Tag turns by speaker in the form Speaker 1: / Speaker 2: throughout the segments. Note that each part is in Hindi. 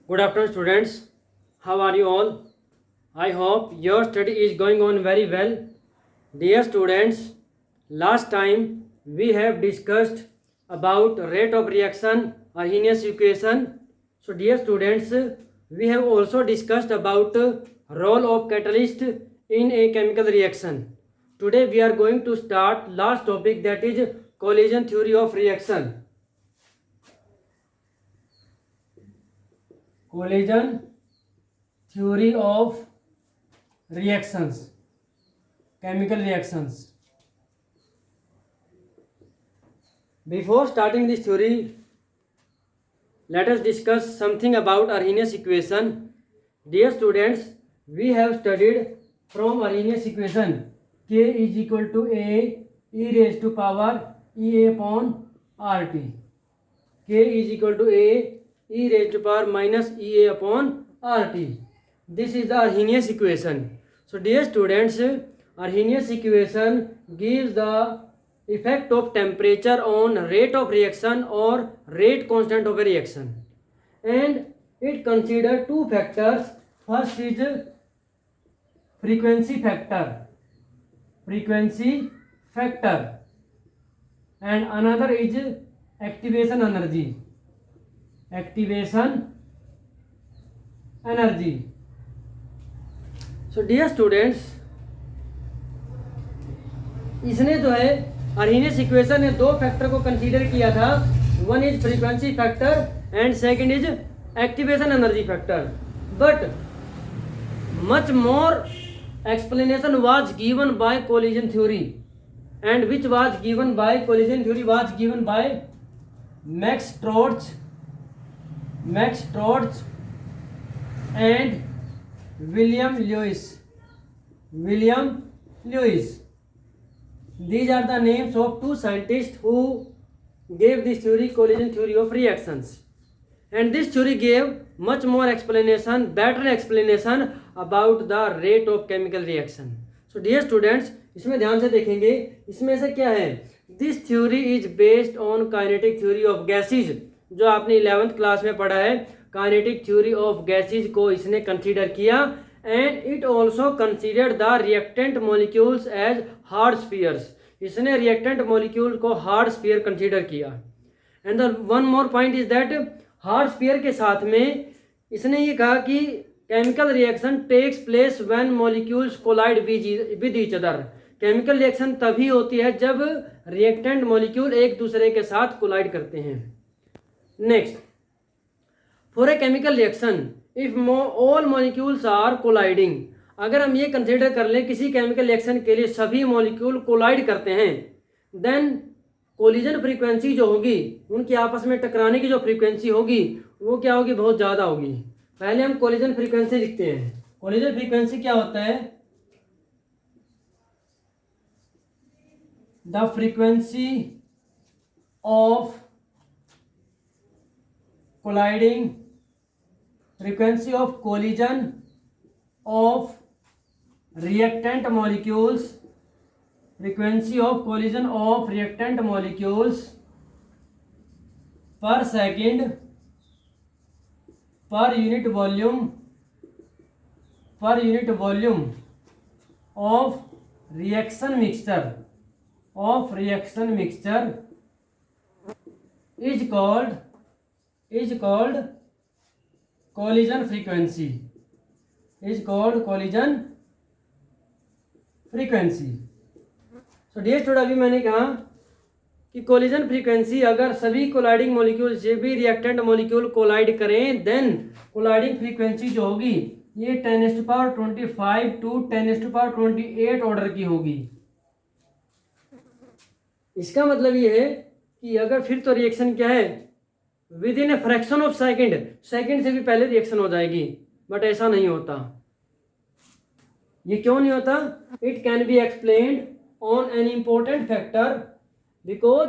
Speaker 1: Good afternoon, students. How are you all? I hope your study is going on very well. Dear students, last time we have discussed about rate of reaction, Arrhenius equation. So, dear students, we have also discussed about role of catalyst in a chemical reaction. Today we are going to start last topic, that is collision theory of reaction. Collision theory of reactions, chemical reactions. Before starting this theory, let us discuss something about Arrhenius equation. Dear students, we have studied from Arrhenius equation K is equal to A e raised to power E upon RT. K is equal to A e raised to power minus E upon RT. This is the Arrhenius equation. So dear students, Arrhenius equation gives the effect of temperature on rate of reaction or rate constant of a reaction, and it considers two factors. First is frequency factor, and another is activation energy. So dear students, इसने जो है Arrhenius इक्वेशन ने दो फैक्टर को कंसीडर किया था. One is frequency factor and second is activation energy factor. But much more explanation was given by collision theory, and which was given by collision theory was given by Max Storch and William Lewis. These are the names of two scientists who gave this theory, collision theory of reactions. And this theory gave much more explanation, better explanation about the rate of chemical reaction. So dear students, इसमें ध्यान से देखेंगे, इसमें से क्या है. This theory is based on kinetic theory of gases, जो आपने 11th क्लास में पढ़ा है. kinetic theory of gases को इसने कंसीडर किया, and it also considered the reactant molecules as hard spheres. इसने reactant molecule को hard sphere consider किया. And the one more point is that hard sphere के साथ में इसने ये कहा कि chemical reaction takes place when molecules collide with each other. chemical reaction तभी होती है जब reactant molecule एक दूसरे के साथ collide करते हैं. Next, for a chemical reaction, if all molecules are colliding, अगर हम ये कंसिडर कर लें किसी केमिकल रिएक्शन के लिए सभी मॉलिक्यूल कोलाइड करते हैं, देन कोलिजन फ्रीक्वेंसी जो होगी, उनकी आपस में टकराने की जो फ्रीक्वेंसी होगी वो क्या होगी, बहुत ज़्यादा होगी. पहले हम कोलिजन फ्रीक्वेंसी लिखते हैं. कोलिजन फ्रीक्वेंसी क्या होता है, the frequency of colliding, frequency of collision of reactant molecules, per second per unit volume of reaction mixture is called collision frequency. So dear student, अभी मैंने कहा कि कोलिजन फ्रीक्वेंसी अगर सभी कोलाइडिंग मॉलिक्यूल से भी रिएक्टेंट मॉलिक्यूल कोलाइड करें, देन कोलाइडिंग फ्रीक्वेंसी जो होगी ये 10⁻25 to 10⁻28 ऑर्डर की होगी. इसका मतलब ये है कि अगर फिर तो रिएक्शन क्या है, with in a fraction of second से भी पहले रिएक्शन हो जाएगी. बट ऐसा नहीं होता. ये क्यों नहीं होता? It can be explained on an important factor, because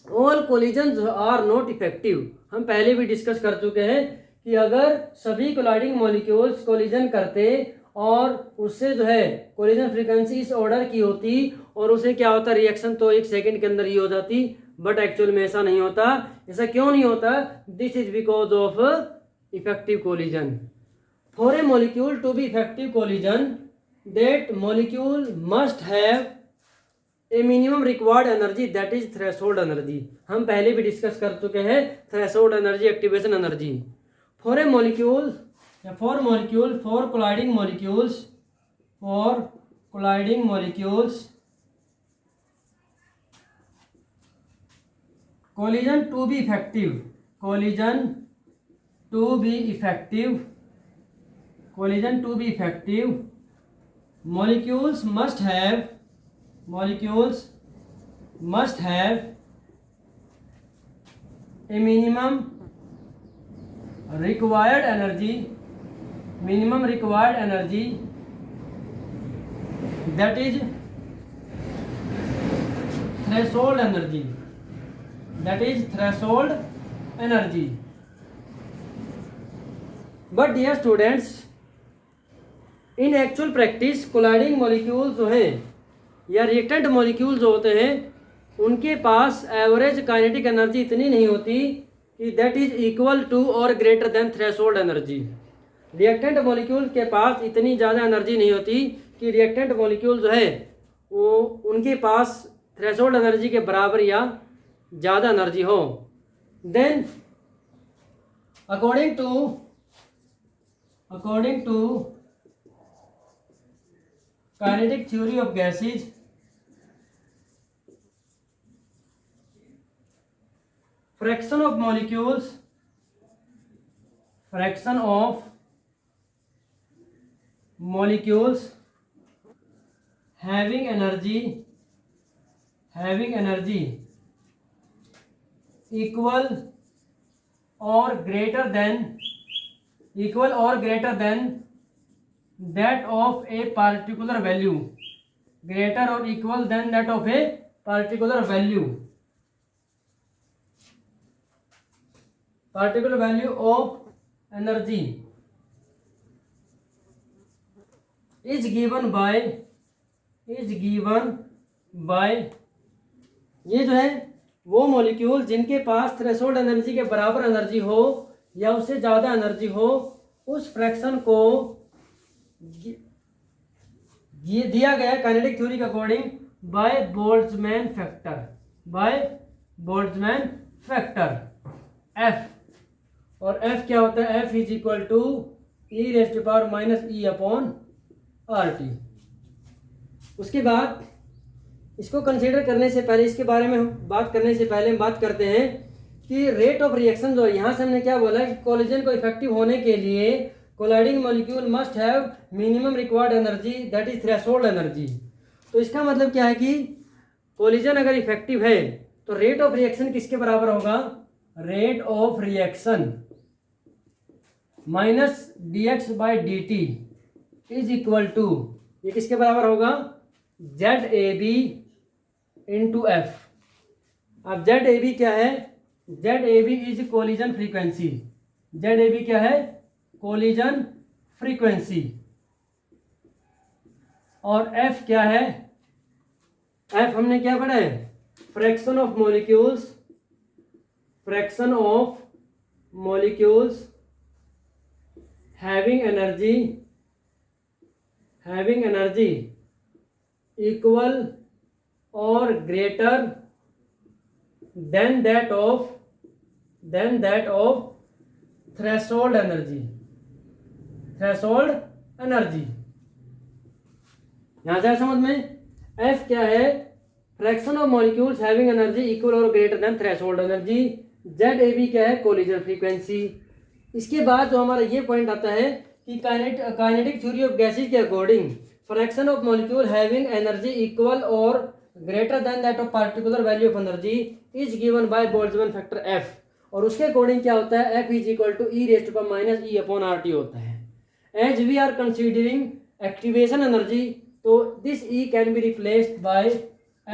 Speaker 1: all collisions are not effective. हम पहले भी डिस्कस कर चुके हैं कि अगर सभी कोलाइडिंग मॉलिक्यूल्स कोलिजन करते और उससे जो है कोलिजन फ्रीक्वेंसी इस ऑर्डर की होती और उसे क्या होता, रिएक्शन तो 1 सेकेंड के अंदर ही हो जाती. बट एक्चुअल में ऐसा नहीं होता. ऐसा क्यों नहीं होता? This is because of effective collision. For a molecule to be effective collision, that molecule must have a minimum required energy, that is threshold energy. हम पहले भी डिस्कस कर चुके हैं threshold energy, activation energy. For a molecule, for colliding molecules, collision to be effective, molecules must have a minimum required energy, that is threshold energy. But dear students, in actual practice colliding molecules जो हैं या रिएक्टेंट मॉलिक्यूल जो होते हैं उनके पास एवरेज काइनेटिक एनर्जी इतनी नहीं होती कि दैट इज इक्वल टू और greater than threshold energy. Reactant molecule के पास इतनी ज़्यादा एनर्जी नहीं होती कि रिएक्टेंट मॉलिक्यूल जो है वो उनके पास थ्रेशोल्ड एनर्जी के बराबर या ज़्यादा एनर्जी हो. Then according to kinetic theory of gases, fraction of molecules having energy equal or greater than that of a particular value, greater or equal than that of a particular value of energy is given by ये जो है वो मॉलिक्यूल जिनके पास थ्रेशोल्ड एनर्जी के बराबर एनर्जी हो या उससे ज़्यादा एनर्जी हो, उस फ्रैक्शन को ये दिया गया काइनेटिक थ्योरी के according by Boltzmann factor F. और F क्या होता है? F is equal to e⁻e/RT. उसके बाद इसको कंसीडर करने से पहले, इसके बारे में हम बात करने से पहले हम बात करते हैं कि रेट ऑफ रिएक्शन जो यहाँ से हमने क्या बोला कि कोलिजन को इफेक्टिव होने के लिए colliding molecule must have minimum required energy, that is threshold energy. तो इसका मतलब क्या है कि कोलिजन अगर इफेक्टिव है तो रेट ऑफ रिएक्शन किसके बराबर होगा? Rate of reaction minus dx/dt is equal to, ये किसके बराबर होगा? ZAB into F. अब ZAB क्या है? ZAB is collision frequency. ZAB क्या है? Collision frequency. और F क्या है? F हमने क्या पढ़ा है? Fraction of molecules having energy equal और greater than that of threshold energy. यहां से समझ में F क्या है? Fraction of molecules having energy equal और greater than threshold energy. ZAB क्या है? Collision frequency. इसके बाद जो हमारा ये पॉइंट आता है कि काइनेटिक थ्योरी ऑफ गैसेस के according fraction of molecule having energy equal और greater than that of particular value of energy is given by Boltzmann factor F. और उसके अकॉर्डिंग क्या होता है? F is equal to e⁻e/RT होता है. As we are considering activation energy, तो this E can be replaced by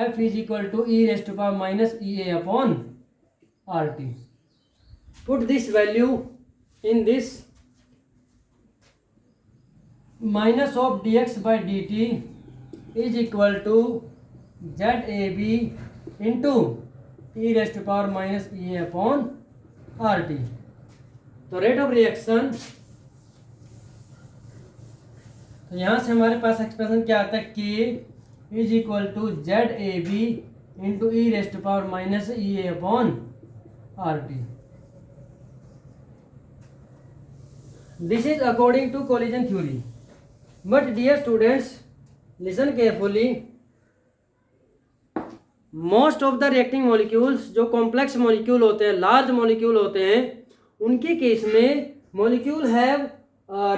Speaker 1: F is equal to e⁻e/RT. Put this value in this minus of dx/dt is equal to ZAB into e⁻e/RT. तो रेट ऑफ रिएक्शन, तो यहाँ से हमारे पास एक्सप्रेशन क्या आता है, K is equal to ZAB into e raised power minus EA upon RT. This is according to collision theory. But dear students, listen carefully. Most of the reacting molecules, जो complex molecule होते हैं, large molecule होते हैं, उनके केस में molecule have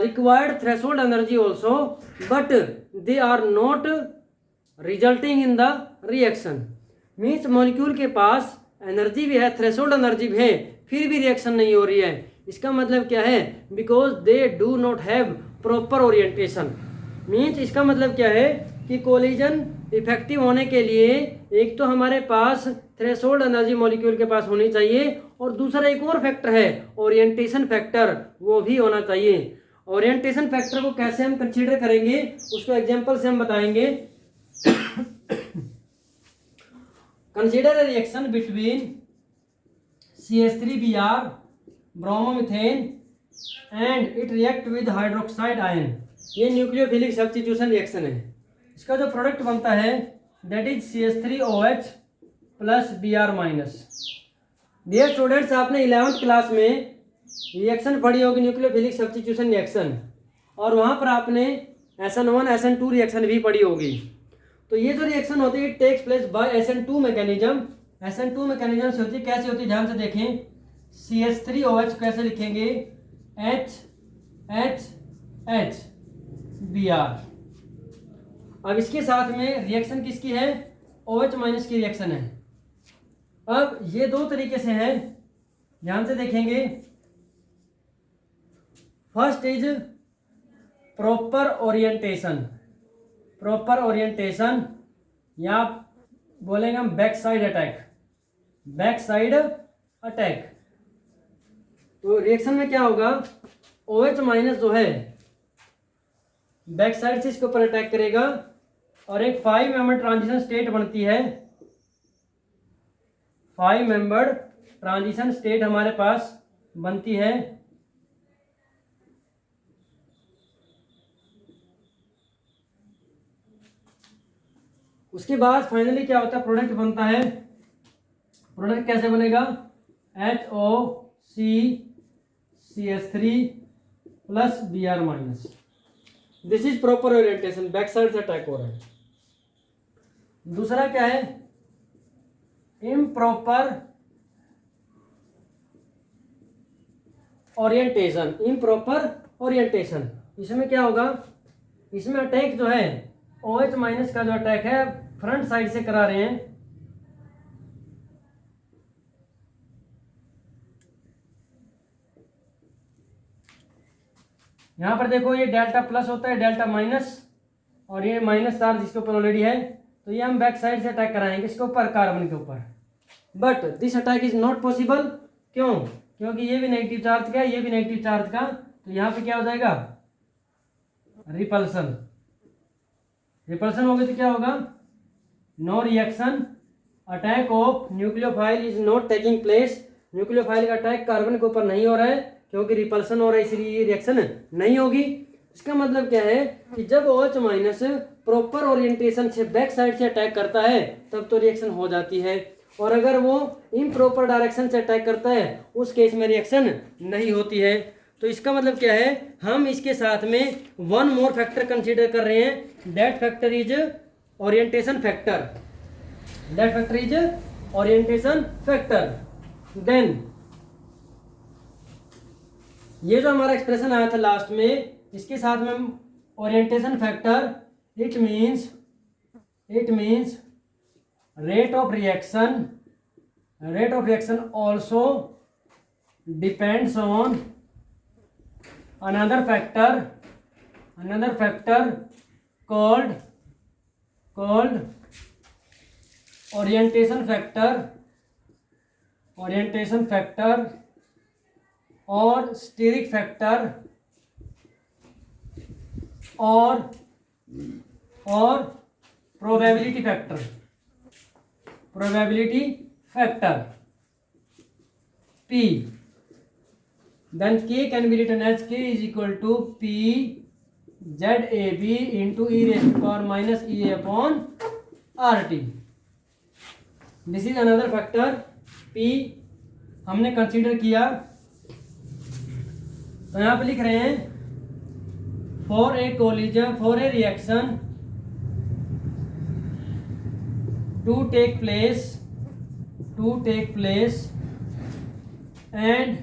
Speaker 1: required threshold energy also, but they are not resulting in the reaction. Means molecule के पास एनर्जी भी है, थ्रेशोल्ड एनर्जी भी है, फिर भी रिएक्शन नहीं हो रही है. इसका मतलब क्या है, because they do not have proper orientation. Means इसका मतलब क्या है कि कोलिजन इफेक्टिव होने के लिए एक तो हमारे पास थ्रेशोल्ड एनर्जी मॉलिक्यूल के पास होनी चाहिए, और दूसरा एक और फैक्टर है ओरिएंटेशन फैक्टर, वो भी होना चाहिए. ओरिएंटेशन फैक्टर को कैसे हम कंसीडर करेंगे, उसको एग्जांपल से हम बताएंगे. Consider a reaction between CH3Br bromomethane and it react with hydroxide ion. ये न्यूक्लियोफिलिक सब्स्टिट्यूशन रिएक्शन है. इसका जो प्रोडक्ट बनता है that is CH3OH plus Br minus. Dear students, आपने 11th क्लास में रिएक्शन पढ़ी होगी, न्यूक्लियोफिलिक सब्स्टिट्यूशन रिएक्शन, और वहाँ पर आपने SN1 SN2 रिएक्शन भी पढ़ी होगी. तो ये जो रिएक्शन होती है takes place by SN2 mechanism. SN2 mechanism से होती है, कैसे होती है ध्यान से देखें. CH3OH कैसे लिखेंगे, HHH Br. अब इसके साथ में रिएक्शन किसकी है, OH माइनस की रिएक्शन है. अब ये दो तरीके से है, ध्यान से देखेंगे. First is proper orientation. Proper orientation या बोलेंगे हम back side attack. Back side attack. तो रिएक्शन में क्या होगा, OH माइनस जो है बैक साइड से इसके ऊपर अटैक करेगा, और एक 5 मेंबर ट्रांजिशन स्टेट बनती है. 5 मेंबर ट्रांजिशन स्टेट हमारे पास बनती है. उसके बाद फाइनली क्या होता है, प्रोडक्ट बनता है. प्रोडक्ट कैसे बनेगा, HOCCH3 plus Br minus. This is proper orientation, back side से अटैक हो रहा है. दूसरा क्या है, इम्प्रॉपर ओरिएंटेशन. इम्प्रॉपर ओरिएंटेशन, इसमें क्या होगा, इसमें अटैक जो है OH माइनस का जो अटैक है फ्रंट साइड से करा रहे हैं. यहां पर देखो ये डेल्टा प्लस होता है, डेल्टा माइनस, और ये माइनस चार्ज इसके ऊपर ऑलरेडी है. तो ये हम बैक साइड से अटैक कराएंगे इसके ऊपर, कार्बन के ऊपर. But this attack is not possible. क्यों, क्योंकि ये भी नेगेटिव चार्ज का, ये भी नेगेटिव चार्ज का. तो यहाँ पे क्या हो जाएगा, रिपल्सन. रिपल्सन हो गया तो क्या होगा, no reaction. Attack of nucleophile is not taking place. Nucleophile का अटैक कार्बन के ऊपर नहीं हो रहा है, क्योंकि रिपल्सन हो रहा है, इसलिए ये रिएक्शन नहीं होगी. इसका मतलब क्या है कि जब OH माइनस प्रॉपर ओरिएंटेशन से बैक साइड से अटैक करता है तब तो रिएक्शन हो जाती है, और अगर वो इम्प्रॉपर डायरेक्शन से अटैक करता है उस केस में रिएक्शन नहीं होती है. तो इसका मतलब क्या है, हम इसके साथ में वन मोर फैक्टर कंसीडर कर रहे हैं. That factor is orientation factor. That factor is orientation factor. Then ये जो हमारा एक्सप्रेशन आया था लास्ट में, इसके साथ में हम orientation factor, it means rate of reaction also depends on another factor called orientation factor or steric factor or probability factor P. then K can be written as K is equal to P ZAB into e raised to power minus EA upon RT. This is another factor P हमने कंसीडर किया, तो यहाँ पे लिख रहे हैं for a collision for a reaction to take place and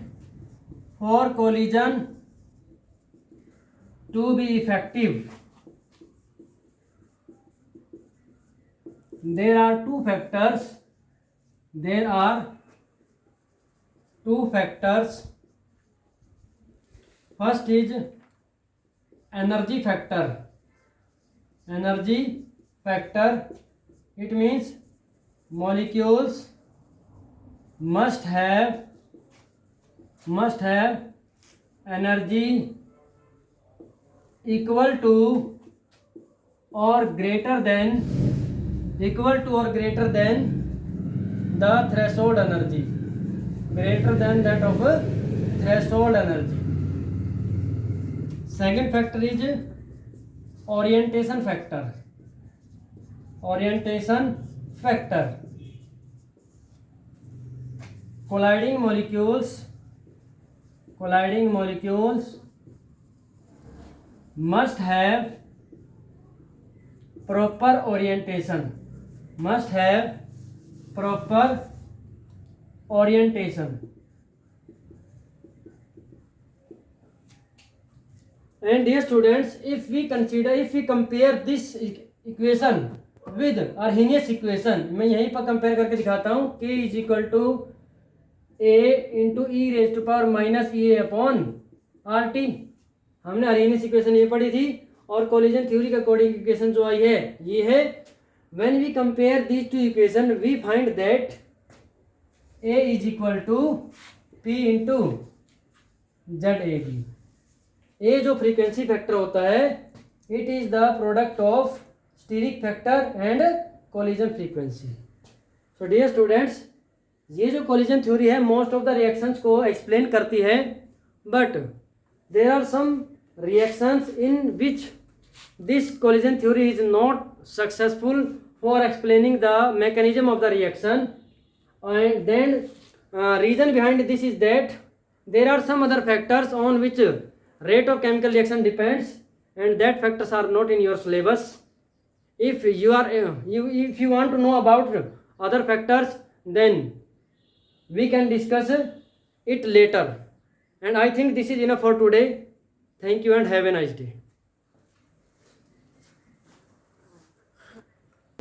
Speaker 1: for collision to be effective, there are two factors. First is energy factor. It means molecules must have energy equal to or greater than the threshold energy, greater than that of threshold energy. Second factor is orientation factor. Colliding molecules must have proper orientation. And dear students, if we compare this equation with Arrhenius equation, मैं यहीं पर कंपेयर करके दिखाता हूँ. K is equal to A into e raised to power minus EA upon RT. हमने Arrhenius equation ये पढ़ी थी, और कोलिजन थ्योरी का कोडिंग इक्वेशन जो आई है ये है. When we compare these two equations, we find that A is equal to P into ZAB. A जो फ्रीक्वेंसी फैक्टर होता है, it is the product of steric factor and collision frequency. So dear students, ये जो कोलिजन थ्योरी है मोस्ट ऑफ द रिएक्शंस को एक्सप्लेन करती है, but there are some reactions in which this collision theory is not successful for explaining the mechanism of the reaction. And then reason behind this is that there are some other factors on which rate of chemical reaction depends, and that factors are not in your syllabus. If you want to know about other factors, then we can discuss it later. And I think this is enough for today. Thank you and have a nice day.